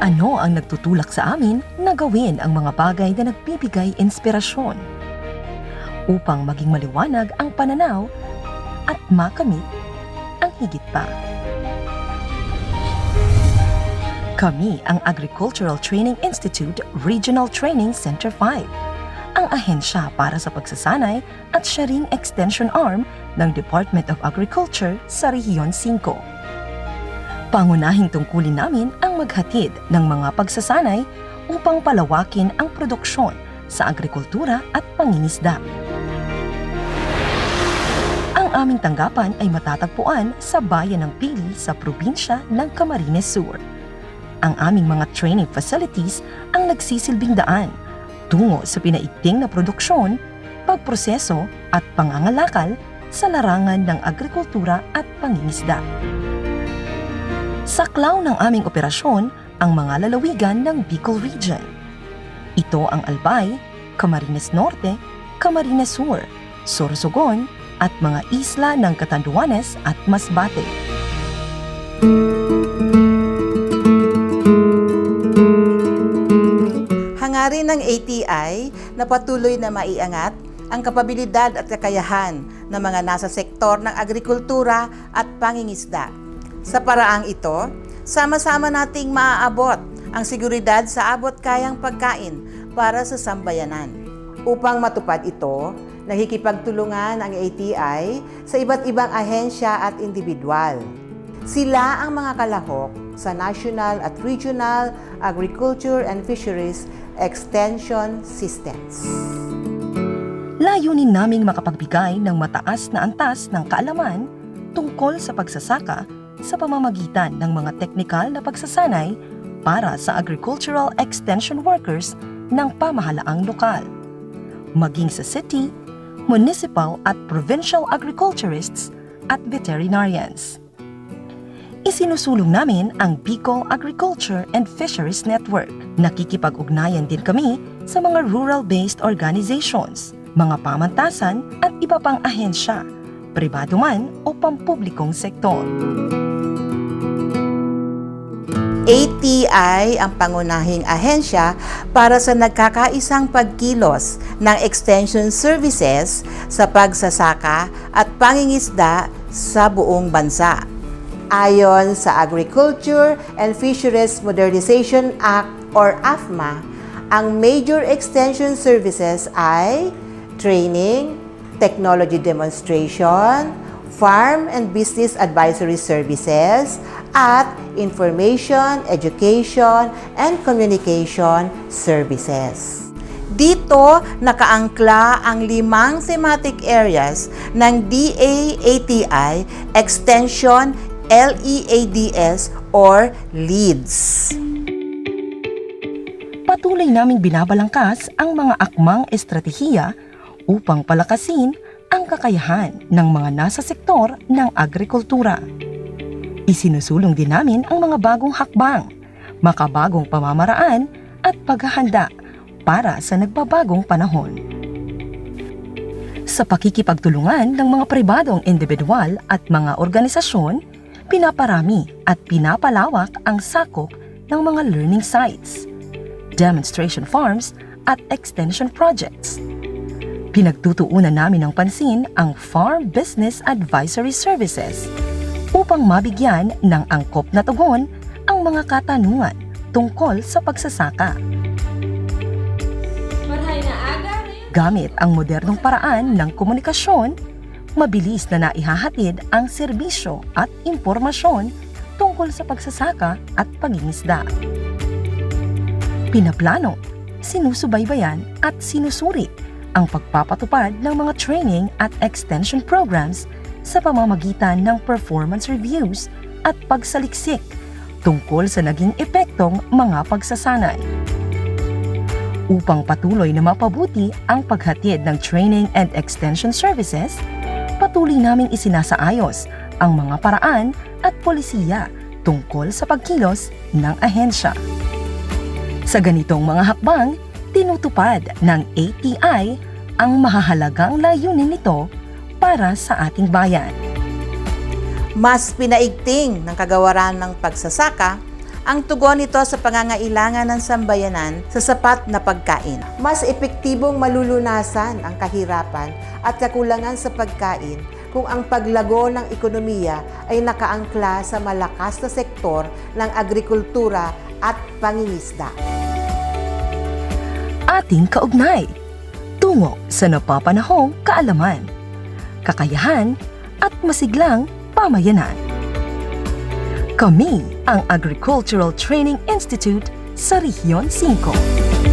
Ano ang nagtutulak sa amin na gawin ang mga bagay na nagbibigay inspirasyon? Upang maging maliwanag ang pananaw at makamit ang higit pa. Kami ang Agricultural Training Institute Regional Training Center 5, ang ahensya para sa pagsasanay at siya ring extension arm ng Department of Agriculture sa Rehiyon 5. Pangunahing tungkulin namin ang maghatid ng mga pagsasanay upang palawakin ang produksyon sa agrikultura at pangingisda. Ang aming tanggapan ay matatagpuan sa bayan ng Pili sa probinsya ng Camarines Sur. Ang aming mga training facilities ang nagsisilbing daan tungo sa pinaigting na produksyon, pagproseso at pangangalakal sa larangan ng agrikultura at pangingisda. Saklaw ng aming operasyon ang mga lalawigan ng Bicol Region. Ito ang Albay, Camarines Norte, Camarines Sur, Sorsogon at mga isla ng Catanduanes at Masbate. Hangarin ng ATI na patuloy na maiangat ang kapabilidad at kakayahan ng mga nasa sektor ng agrikultura at pangingisda. Sa paraang ito, sama-sama nating maaabot ang seguridad sa abot-kayang pagkain para sa sambayanan. Upang matupad ito, nakikipagtulungan ang ATI sa iba't ibang ahensya at individual. Sila ang mga kalahok sa National at Regional Agriculture and Fisheries Extension Systems. Layunin naming makapagbigay ng mataas na antas ng kaalaman tungkol sa pagsasaka sa pamamagitan ng mga teknikal na pagsasanay para sa agricultural extension workers ng pamahalaang lokal, maging sa city, municipal at provincial agriculturists at veterinarians. Isinusulong namin ang Bicol Agriculture and Fisheries Network. Nakikipag-ugnayan din kami sa mga rural-based organizations, mga pamantasan at iba pang ahensya, pribado man o pampublikong sektor. ATI ang pangunahing ahensya para sa nagkakaisang pagkilos ng extension services sa pagsasaka at pangingisda sa buong bansa. Ayon sa Agriculture and Fisheries Modernization Act or AFMA, ang major extension services ay training, technology demonstration, farm and business advisory services, at information, education, and communication services. Dito nakaangkla ang 5 thematic areas ng DA-ATI Extension LEADS or LEADS. Patuloy naming binabalangkas ang mga akmang estratehiya upang palakasin ang kakayahan ng mga nasa sektor ng agrikultura. Isinusulong din namin ang mga bagong hakbang, makabagong pamamaraan at paghahanda para sa nagbabagong panahon. Sa pakikipagtulungan ng mga pribadong individual at mga organisasyon, pinaparami at pinapalawak ang sakop ng mga learning sites, demonstration farms at extension projects. Pinagtutuunan namin ng pansin ang Farm Business Advisory Services upang mabigyan ng angkop na tugon ang mga katanungan tungkol sa pagsasaka. Gamit ang modernong paraan ng komunikasyon, mabilis na naihahatid ang serbisyo at impormasyon tungkol sa pagsasaka at pangingisda. Pinaplano, sinusubaybayan at sinusuri ang pagpapatupad ng mga training at extension programs sa pamamagitan ng performance reviews at pagsaliksik tungkol sa naging epektong mga pagsasanay. Upang patuloy na mapabuti ang paghatid ng training and extension services, patuloy naming isinasaayos ang mga paraan at polisiya tungkol sa pagkilos ng ahensya. Sa ganitong mga hakbang, tinutupad ng ATI ang mahahalagang layunin nito para sa ating bayan. Mas pinaigting ng kagawaran ng pagsasaka ang tugon nito sa pangangailangan ng sambayanan sa sapat na pagkain. Mas epektibong malulunasan ang kahirapan at kakulangan sa pagkain kung ang paglago ng ekonomiya ay nakaangkla sa malakas na sektor ng agrikultura at pangingisda. Ating kaugnay, tungo sa napapanahong kaalaman, kakayahan at masiglang pamayanan. Kami ang Agricultural Training Institute sa Rehiyon 5.